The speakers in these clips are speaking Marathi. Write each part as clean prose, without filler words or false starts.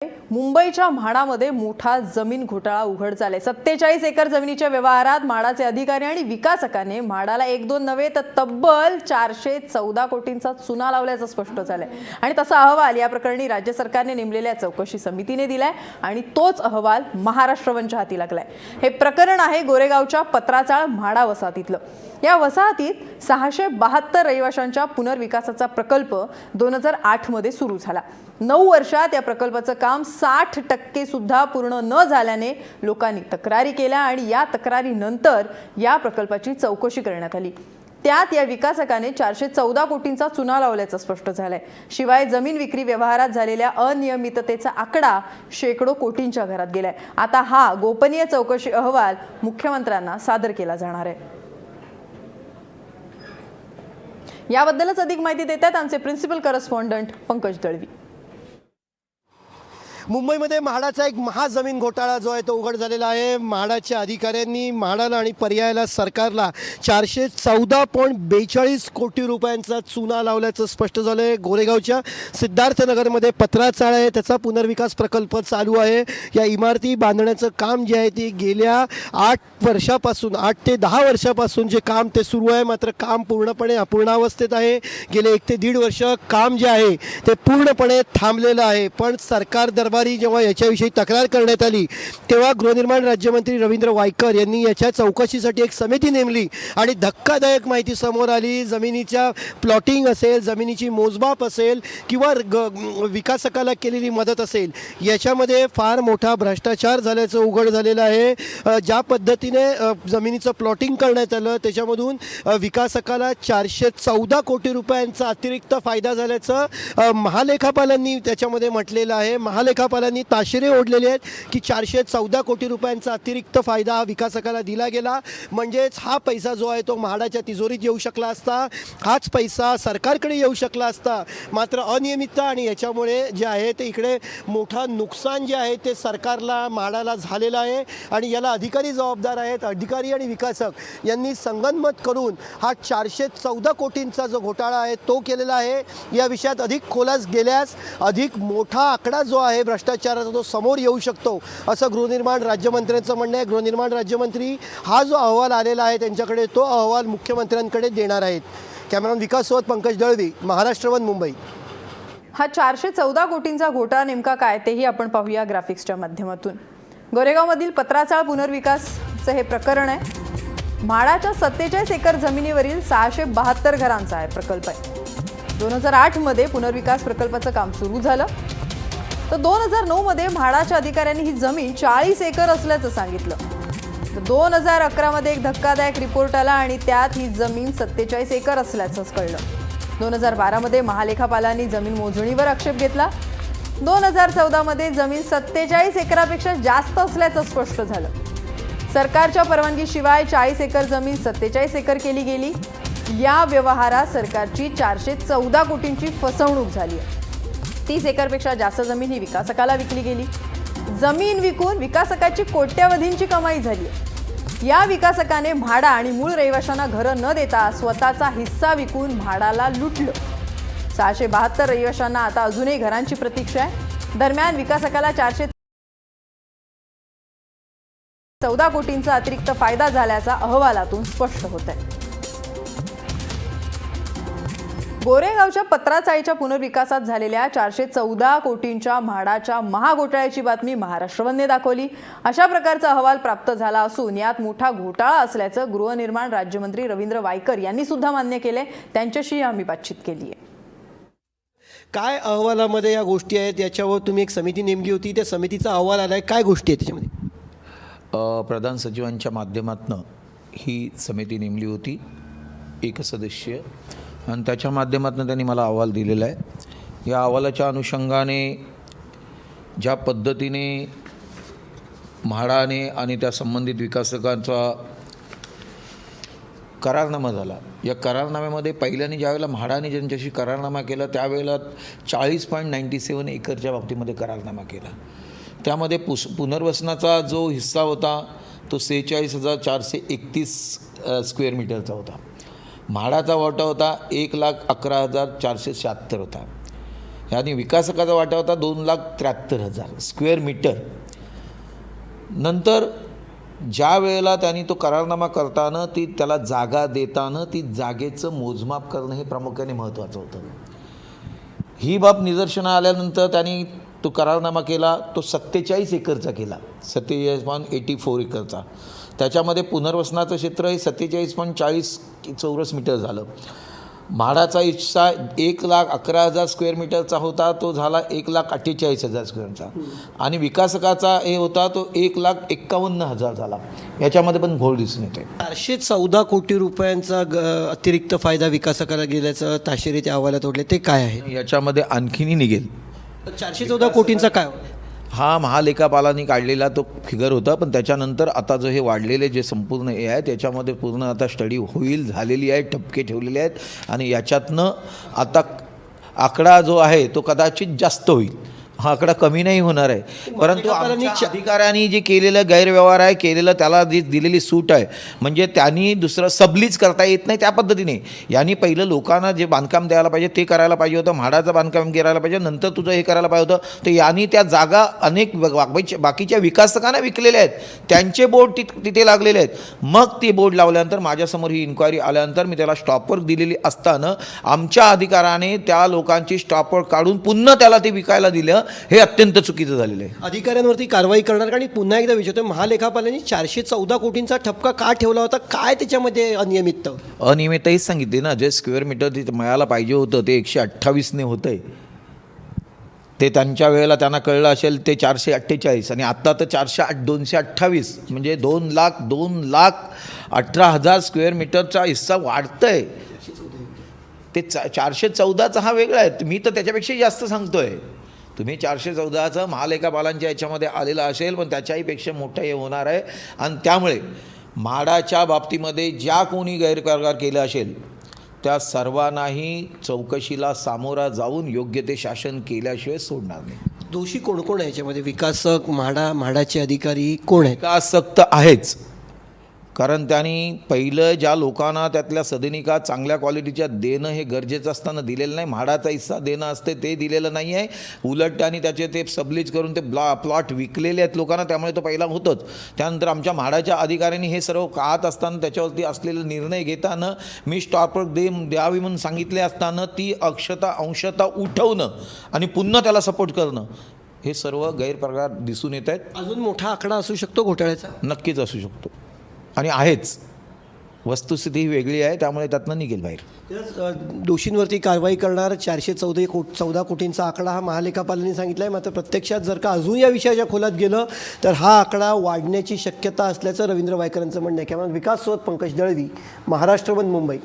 मुंबईच्या म्हाडामध्ये मोठा जमीन घोटाळा उघड झालाय। 47 एकर जमिनीच्या व्यवहारात म्हाडाचे अधिकारी आणि विकासकाने म्हाडाला 1-2 नव्हे तर तब्बल 414 कोटींचा चुना लावल्याचं स्पष्ट झालंय आणि तसा अहवाल या प्रकरणी राज्य सरकारने नेमलेल्या चौकशी समितीने दिलाय आणि तोच अहवाल महाराष्ट्र वनच्या हाती लागलाय। हे प्रकरण आहे गोरेगावच्या पत्राचाळ म्हाडा वसाहतीतलं। या वसाहतीत 672 रहिवाशांच्या पुनर्विकासाचा प्रकल्प 2008 मध्ये सुरू झाला। 9 वर्षात या प्रकल्पाचं काम 60% सुद्धा पूर्ण न झाल्याने लोकांनी तक्रारी केल्या आणि या तक्रारीनंतर या प्रकल्पाची चौकशी करण्यात आली। त्यात या विकासकाने 414 कोटींचा चुना लावल्याचं स्पष्ट झालंय। शिवाय जमीन विक्री व्यवहारात झालेल्या अनियमिततेचा आकडा शेकडो कोटींच्या घरात गेलाय। आता हा गोपनीय चौकशी अहवाल मुख्यमंत्र्यांना सादर केला जाणार आहे। याबद्दलच अधिक माहिती देतात आमचे प्रिन्सिपल करस्पॉन्डंट पंकज दळवी। मुंबईमध्ये म्हाडाचा एक महाजमीन घोटाळा जो आहे तो उघड झालेला आहे। म्हाडाच्या अधिकाऱ्यांनी म्हाडाला आणि पर्यायाला सरकारला 414.42 कोटी रुपयांचा चुना लावल्याचं स्पष्ट झालं आहे। गोरेगावच्या सिद्धार्थनगरमध्ये पत्राचाळ आहे, त्याचा पुनर्विकास प्रकल्प चालू आहे। या इमारती बांधण्याचं काम जे आहे ते गेल्या 8 वर्षापासून 8 ते 10 वर्षापासून जे काम ते सुरू आहे, मात्र काम पूर्णपणे अपूर्णावस्थेत आहे। गेले 1 ते 1.5 वर्ष काम जे आहे ते पूर्णपणे थांबलेलं आहे। पण सरकार दरबारी जेव्हा याच्याविषयी तक्रार करण्यात आली तेव्हा गृहनिर्माण राज्यमंत्री रवींद्र वायकर यांनी याच्या चौकशीसाठी एक समिती नेमली आणि धक्कादायक माहिती समोर आली। जमिनीच्या प्लॉटिंग असेल, जमिनीची मोजमाप असेल किंवा विकासकाला केलेली मदत असेल, याच्यामध्ये फार मोठा भ्रष्टाचार झाल्याचं उघड झालेलं आहे। ज्या पद्धतीने जमिनीचं प्लॉटिंग करण्यात आलं त्याच्यामधून विकासकाला 414 कोटी रुपयांचा अतिरिक्त फायदा झाल्याचं महालेखापालांनी त्याच्यामध्ये म्हटलेलं आहे। महालेखापालांनी ताशेरे ओढलेले आहेत की 414 कोटी रुपयांचा अतिरिक्त फायदा हा विकासकाला दिला गेला, म्हणजेच हा पैसा जो आहे तो म्हाडाच्या तिजोरीत येऊ शकला असता, हाच पैसा सरकारकडे येऊ शकला असता। मात्र अनियमितता आणि याच्यामुळे जे आहे ते इकडे मोठा नुकसान जे आहे ते सरकारला म्हाडाला झालेलं आहे आणि याला अधिकारी जबाबदार आहेत। अधिकारी आणि विकासक यांनी संगनमत करून हा 414 कोटींचा जो घोटाळा आहे तो केलेला आहे। या विषयात अधिक खोलास गेल्यास अधिक मोठा आकडा जो आहे भ्रष्टाचाराचा तो समोर येऊ शकतो असं गृहनिर्माण राज्यमंत्र्यांचं म्हणणं आहे। गृहनिर्माण राज्यमंत्री हा जो अहवाल आलेला आहे त्यांच्याकडे तो अहवाल मुख्यमंत्र्यांकडे देणार आहेत। कॅमेरामन विकाससोबत पंकज दळवी, महाराष्ट्र वन, मुंबई। हा 414 कोटींचा घोटाळा नेमका काय तेही आपण पाहूया ग्राफिक्सच्या माध्यमातून। गोरेगावमधील पत्राचाळ पुनर्विकासचं हे प्रकरण आहे। म्हाडाच्या 47 एकर जमिनीवरील 672 घरांचा आहे प्रकल्प आहे। 2008 मध्ये पुनर्विकास प्रकल्पाचं काम सुरू झालं तर 2009 मध्ये म्हाडाच्या अधिकाऱ्यांनी ही जमीन 40 एकर असल्याचं सांगितलं। 2011 मध्ये एक धक्कादायक रिपोर्ट आला आणि त्यात ही जमीन 47 एकर असल्याचं कळलं। 2012 मध्ये महालेखापालांनी जमीन मोजणीवर आक्षेप घेतला। 2014 मध्ये जमीन 47 एकरापेक्षा जास्त असल्याचं स्पष्ट झालं। सरकारच्या परवानगीशिवाय 40 एकर जमीन 47 एकर केली गेली। या व्यवहारात सरकारची 414 कोटींची फसवणूक झाली आहे। 30 एकरपेक्षा जास्त जमीन ही विकासकाला विकली गेली। जमीन विकून विकासकाची कोट्यवधींची कमाई झाली आहे। या विकासकाने म्हाडा आणि मूळ रहिवाशांना घरं न देता स्वतःचा हिस्सा विकून म्हाडाला लुटलं। 672 रहिवाशांना आता अजूनही घरांची प्रतीक्षा आहे। दरम्यान विकासकाला 414 कोटींचा अतिरिक्त फायदा झाल्याचा अहवालातून स्पष्ट होत आहे। गोरेगावच्या पत्राचाळीच्या पुनर्विकासात झालेल्या 414 कोटींच्या म्हाडाच्या महाघोटाळ्याची बातमी महाराष्ट्र वनने दाखवली। अशा प्रकारचा अहवाल प्राप्त झाला असून यात मोठा घोटाळा असल्याचं गृहनिर्माण राज्यमंत्री रवींद्र वायकर यांनी सुद्धा मान्य केले। त्यांच्याशी आम्ही बातचीत केली आहे। काय अहवालामध्ये या गोष्टी आहेत, याच्यावर तुम्ही एक समिती नेमली होती, त्या समितीचा अहवाल आलाय, काय गोष्टी आहेत त्याच्यामध्ये? प्रधान सचिवांच्या माध्यमातून ही समिती नेमली होती, एक सदस्यीय, आणि त्याच्या माध्यमातून त्यांनी मला अहवाल दिलेला आहे। या अहवालाच्या अनुषंगाने ज्या पद्धतीने म्हाडाने आणि त्या संबंधित विकासकांचा करारनामा झाला, या करारनाम्यामध्ये पहिल्याने ज्यावेळेला म्हाडाने ज्यांच्याशी करारनामा केला त्यावेळेला 40.97 एकरच्या बाबतीमध्ये करारनामा केला। त्यामध्ये पुनर्वसनाचा जो हिस्सा होता तो 46,431 स्क्वेअर मीटरचा होता। म्हाडाचा वाटा होता 1,11,476 होता। आणि विकासकाचा वाटा होता 2,73,000 स्क्वेअर मीटर. नंतर ज्या वेळेला त्यांनी तो करारनामा करताना त्याला जागा देताना ती जागेचं मोजमाप करणं हे प्रामुख्याने महत्त्वाचं होतं. ही बाब निदर्शनं आल्यानंतर त्यांनी तो करारनामा केला, तो 47 एकरचा केला, 47.84 एकरचा. त्याच्यामध्ये पुनर्वसनाचं क्षेत्र हे 47.40 चौरस मीटर झालं. म्हाडाचा हिस्सा 1,11,000 स्क्वेअर मीटरचा होता, तो झाला 1,48,000 स्क्वेअरचा. आणि विकासकाचा हे होता तो 1,51,000 झाला. याच्यामध्ये पण घोळ दिसून येते. 414 कोटी रुपयांचा अतिरिक्त फायदा विकासकाला गेल्याचं ताशेरे त्या अहवालात ओढले, ते काय आहे? याच्यामध्ये आणखीनही निघेल. 414 कोटींचा काय? हा महालेखापालांनी काढलेला तो फिगर होता, पण त्याच्यानंतर आता जो हे वाढलेले जे संपूर्ण हे आहे त्याच्यामध्ये पूर्ण आता स्टडी होईल, झालेली आहे, टपके ठेवलेले आहेत आणि याच्यातनं आता आकडा जो आहे तो कदाचित जास्त होईल. हा आकडा कमी नाही होणार आहे, परंतु आमच्या अधिकाऱ्यांनी जे केलेलं गैरव्यवहार आहे केलेलं त्याला जी दिलेली सूट आहे म्हणजे त्यांनी दुसरं सबलीच करता येत नाही त्या पद्धतीने. यांनी पहिलं लोकांना जे बांधकाम द्यायला पाहिजे ते करायला पाहिजे होतं, म्हाडाचं बांधकाम करायला पाहिजे, नंतर तुझं हे करायला पाहिजे होतं. तर यांनी त्या जागा अनेक बाकीच्या विकासकांना विकलेल्या आहेत, त्यांचे बोर्ड तिथे लागलेले आहेत. मग ते बोर्ड लावल्यानंतर माझ्यासमोर ही इन्क्वायरी आल्यानंतर मी त्याला स्टॉपवर दिलेली असताना आमच्या अधिकाऱ्याने त्या लोकांची स्टॉपवर काढून पुन्हा त्याला ते विकायला दिलं. हे अत्यंत चुकीचं झालेलं आहे. अधिकाऱ्यांवरती कारवाई करणार. आणि पुन्हा एकदा विचारतोय, महालेखापालांनी 414 कोटींचा ठपका का ठेवला होता? काय त्याच्यामध्ये अनियमित हेच सांगितले ना, जे स्क्वेअर मीटर तिथे मिळायला पाहिजे होतं ते 128ने होतं आहे. ते त्यांच्या वेळेला त्यांना कळलं असेल ते 448 आणि आत्ता तर 228 म्हणजे 2,18,000 स्क्वेअर मीटरचा हिस्सा वाढतं आहे. ते 414चा हा वेगळा आहे, मी तर त्याच्यापेक्षाही जास्त सांगतो आहे. तुम्ही 414चं महालेखापालांच्या याच्यामध्ये आलेलं असेल, पण त्याच्याहीपेक्षा मोठं हे होणार आहे. आणि त्यामुळे म्हाडाच्या बाबतीमध्ये ज्या कोणी गैरकारभार केलं असेल त्या सर्वांनाही चौकशीला सामोरा जाऊन योग्य ते शासन केल्याशिवाय सोडणार नाही. दोषी कोण कोण आहे याच्यामध्ये? विकासक, म्हाडाचे अधिकारी कोण आहेत? विकासक तर आहेच, कारण त्यांनी पहिलं ज्या लोकांना त्यातल्या सदनिका चांगल्या क्वालिटीच्या देणं हे गरजेचं असताना दिलेलं नाही. म्हाडाचा हिस्सा देणं असते ते दिलेलं नाही आहे. उलट त्यांनी त्याचे ते सबलीज करून ते प्लॉट विकलेले आहेत लोकांना, त्यामुळे तो पहिला होतोच. त्यानंतर आमच्या म्हाडाच्या अधिकाऱ्यांनी हे सर्व पाहत असताना त्याच्यावरती असलेला निर्णय घेताना मी स्टॉपवर द्यावी म्हणून सांगितले असताना ती अंशता उठवणं आणि पुन्हा त्याला सपोर्ट करणं हे सर्व गैरप्रकार दिसून येत आहेत. अजून मोठा आकडा असू शकतो घोटाळ्याचा? नक्कीच असू शकतो आणि आहेच. वस्तुस्थिती ही वेगळी आहे, त्यामुळे त्यातनं निघेल बाहेर. दोषींवरती कारवाई करणार. 414 कोटींचा आकडा हा महालेखापालांनी सांगितला आहे. मात्र प्रत्यक्षात जर का अजून या विषयाच्या खोलात गेलं तर हा आकडा वाढण्याची शक्यता असल्याचं रवींद्र वायकरांचं म्हणणं आहे. त्यामुळे विकाससोबत पंकज दळवी, महाराष्ट्र बंद, मुंबई.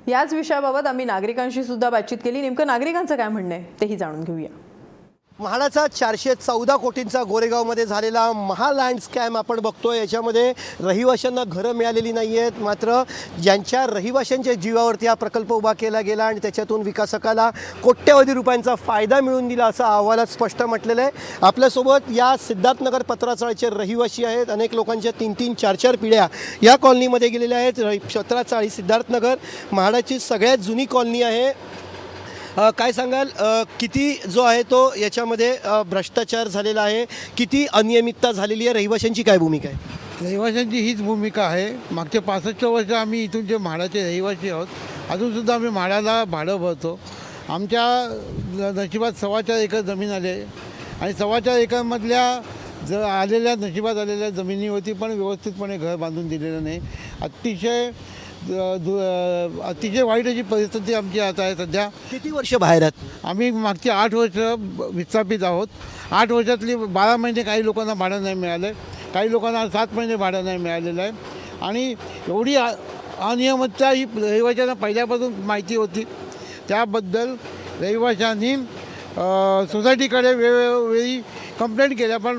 याच विषयाबाबत आम्ही नागरिकांशी सुद्धा बातचीत केली. नेमकं नागरिकांचं काय म्हणणं आहे तेही जाणून घेऊया. म्हाडाचा 414 कोटींचा गोरेगावमध्ये झालेला महालँड स्कॅम आपण बघतोय. याच्यामध्ये रहिवाशांना घरं मिळालेली नाही आहेत, मात्र ज्यांच्या रहिवाशांच्या जीवावरती हा प्रकल्प उभा केला गेला आणि त्याच्यातून विकासकाला कोट्यवधी रुपयांचा फायदा मिळून दिला असं अहवालात स्पष्ट म्हटलेलं आहे. आपल्यासोबत या सिद्धार्थनगर पत्राचाळीचे रहिवासी आहेत. अनेक लोकांच्या 3-3, 4-4 पिढ्या या कॉलनीमध्ये गेलेल्या आहेत. पत्राचाळी सिद्धार्थनगर म्हाडाची सगळ्यात जुनी कॉलनी आहे. काय सांगाल, किती जो आहे तो याच्यामध्ये भ्रष्टाचार झालेला आहे, किती अनियमितता झालेली आहे, रहिवाशांची काय भूमिका आहे? रहिवाशांची हीच भूमिका आहे. मागचे 65 वर्ष आम्ही इथून जे म्हाडाचे रहिवासी आहोत, अजूनसुद्धा आम्ही म्हाडाला भाडं भरतो. आमच्या नशिबात 4.25 एकर जमीन आली आहे आणि 4.25 एकरमधल्या आलेल्या नशिबात आलेल्या जमिनीवरती पण व्यवस्थितपणे घर बांधून दिलेलं नाही. अतिशय वाईट अशी परिस्थिती आमची आता आहे सध्या. किती वर्ष बाहेर आहेत? आम्ही मागची 8 वर्ष विस्थापित आहोत. 8 वर्षातली 12 महिने काही लोकांना भाडं नाही मिळालं, काही लोकांना 7 महिने भाडं नाही मिळालेलं आहे. आणि एवढी अनियमितता ही रहिवाशांना पहिल्यापासून माहिती होती. त्याबद्दल रहिवाशांनी सोसायटीकडे वेळोवेळी कंप्लेंट केल्या, पण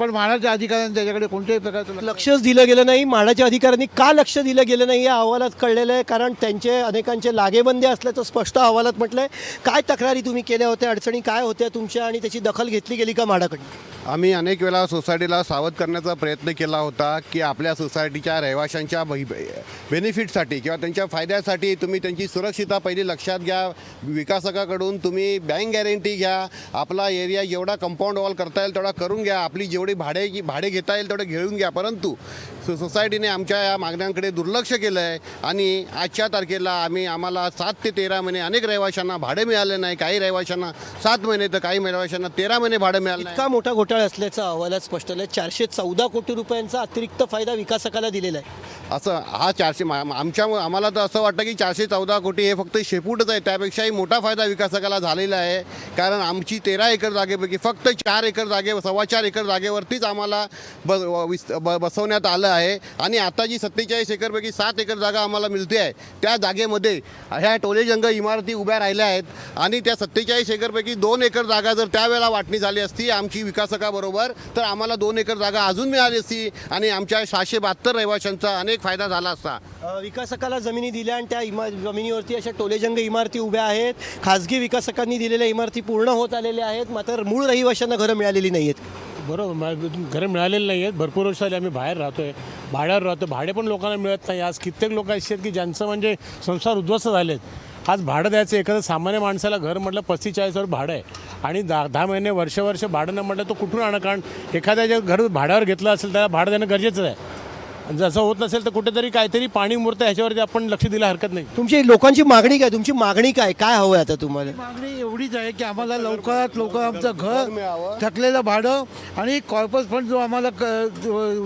म्हाडाच्या अधिकाऱ्यांनी त्याच्याकडे कोणत्याही प्रकारचं लक्षच दिलं गेलं नाही. म्हाडाच्या अधिकाऱ्यांनी का लक्ष दिलं गेलं नाही या अहवालात कळलेलं आहे, कारण त्यांचे अनेकांचे लागेबंदे असल्याचं स्पष्ट अहवालात म्हटलं आहे. काय तक्रारी तुम्ही केल्या होत्या, अडचणी काय होत्या तुमच्या आणि त्याची दखल घेतली गेली का म्हाडाकडे? आम्ही अनेक वेळा सोसायटीला सावध करण्याचा प्रयत्न केला होता की आपल्या सोसायटीच्या रहिवाशांच्या बेनिफिटसाठी किंवा त्यांच्या फायद्यासाठी तुम्ही त्यांची सुरक्षितता पहिली लक्षात घ्या. विकासकाकडून तुम्ही बँक गॅरंटी घ्या. आपला एरिया जेवढा कंपाऊंड वॉल करता येईल तेवढा करून घ्या. आपली जेवढी भाडे घेता येईल तेवढे घेऊन घ्या. परंतु सोसायटीने आमच्या या मागण्यांकडे दुर्लक्ष केलं आहे आणि आजच्या तारखेला आम्हाला 7 ते 13 महिने अनेक रहिवाशांना भाडे मिळाले नाही. काही रहिवाशांना 7 महिने तर काही रहिवाशांना 13 महिने भाडे मिळालं नाही. इतका मोठा घोटाळा असल्याचं अहवालात स्पष्ट झालं. 414 कोटी रुपयांचा अतिरिक्त फायदा विकासकाला दिलेला आहे. असं हा आम्हाला तर असं वाटतं की 414 कोटी हे फक्त शेपूटच आहे. त्यापेक्षाही मोठा फायदा विकासकाला झालेला आहे. कारण आमची 13 एकर जागेपैकी फक्त 4 एकर 4.25 एकर जागेवरतीच आम्हाला बसवण्यात आलं आहे. आणि आता जी 47 एकरपैकी 7 एकर जागा आम्हाला मिळते आहे त्या जागेमध्ये ह्या टोलेजंग इमारती उभ्या राहिल्या आहेत. आणि त्या 47 एकरपैकी 2 एकर जागा जर त्यावेळेला वाटणी झाली असती आमची विकासकाबरोबर तर आम्हाला 2 एकर जागा अजून मिळाली असती आणि आमच्या 672 रहिवाशांचा अनेक फायदा झाला असता. विकासकाला जमिनी दिल्या आणि त्या जमिनीवरती अशा टोलेजंग इमारती उभ्या आहेत. खाजगी विकासकांनी दिलेल्या इमारती पूर्ण होत आलेल्या आहेत. मात्र मूळ रहिवाशांना घरं मिळालेली नाही आहेत. बरोबर, घरं मिळालेली नाही आहेत. भरपूर वर्ष झाली आम्ही बाहेर राहतो आहे, भाड्यावर राहतो. भाडे पण लोकांना मिळत नाही. आज कित्येक लोक असे आहेत की ज्यांचं म्हणजे संसार उद्ध्वस्त झाले आहेत. आज भाडं द्यायचं एखादं सामान्य माणसाला घर म्हटलं 35-40 भाडं आहे आणि 10 महिने वर्ष भाडं न म्हटलं तो कुठून आणं. कारण एखाद्या घर भाड्यावर घेतलं असेल त्याला भाडं देणं गरजेचं आहे. जसं होत नसेल तर कुठेतरी काहीतरी पाणी मुरतं ह्याच्यावरती आपण लक्ष दिलं हरकत नाही. तुमची लोकांची मागणी काय? तुमची मागणी काय हवं आहे आता तुम्हाला? मागणी एवढीच आहे की आम्हाला लवकरात लवकर आमचं घर, थकलेलं भाडं आणि कॉर्पोरेट फंड जो आम्हाला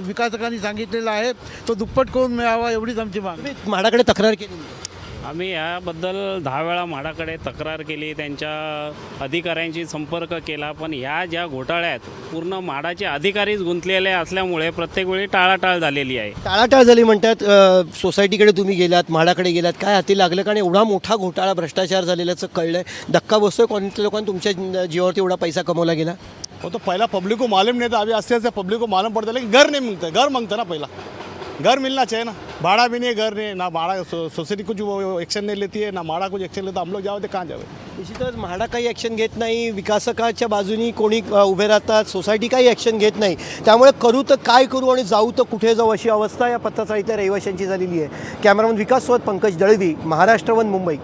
विकासकांनी सांगितलेला आहे तो दुप्पट करून मिळावा एवढीच आमची मागणी. म्हाडाकडे तक्रार केली? आम्ही याबद्दल 10 वेळा म्हाडाकडे तक्रार केली, त्यांच्या अधिकाऱ्यांशी संपर्क केला. पण ह्या ज्या घोटाळ्यात पूर्ण म्हाडाचे अधिकारीच गुंतलेले असल्यामुळे प्रत्येक वेळी टाळाटाळ झालेली आहे. टाळाटाळ झाली म्हणतात. सोसायटीकडे तुम्ही गेलात, म्हाडाकडे गेलात, काय हाती लागलं? कारण एवढा मोठा घोटाळा भ्रष्टाचार झालेल्याचं कळलंय. धक्का बसतोय. कोणत्या लोकांनी तुमच्या जीवावरती एवढा पैसा कमवला गेला? वो तो पहला पब्लिक को मालूम नहीं था. अभी आस्ते आस्ते पब्लिक को मालूम पड़ता है. लेकिन घर नहीं मिलता. घर मांगता ना, पहला घर मिलना चाहिए ना. भाड़ा भी नहीं, घर नहीं ना. भाड़ा सोसाइटी कुछ वो एक्शन नहीं लेती है ना, भाड़ा कुछ एक्शन लेता. हम लोग जाओ ते कहाँ जावे. निश्चितच म्हाडा काही ॲक्शन घेत नाही. विकासकाच्या बाजूनी कोणी उभे राहतात. सोसायटी काही ॲक्शन घेत नाही. त्यामुळे करू तर काय करू आणि जाऊ तर कुठे जाऊ अशी अवस्था या पत्ताचाळीतल्या रहिवाशांची झालेली आहे. कॅमेरामन विकास सोबत पंकज दळवी, महाराष्ट्र वन, मुंबई.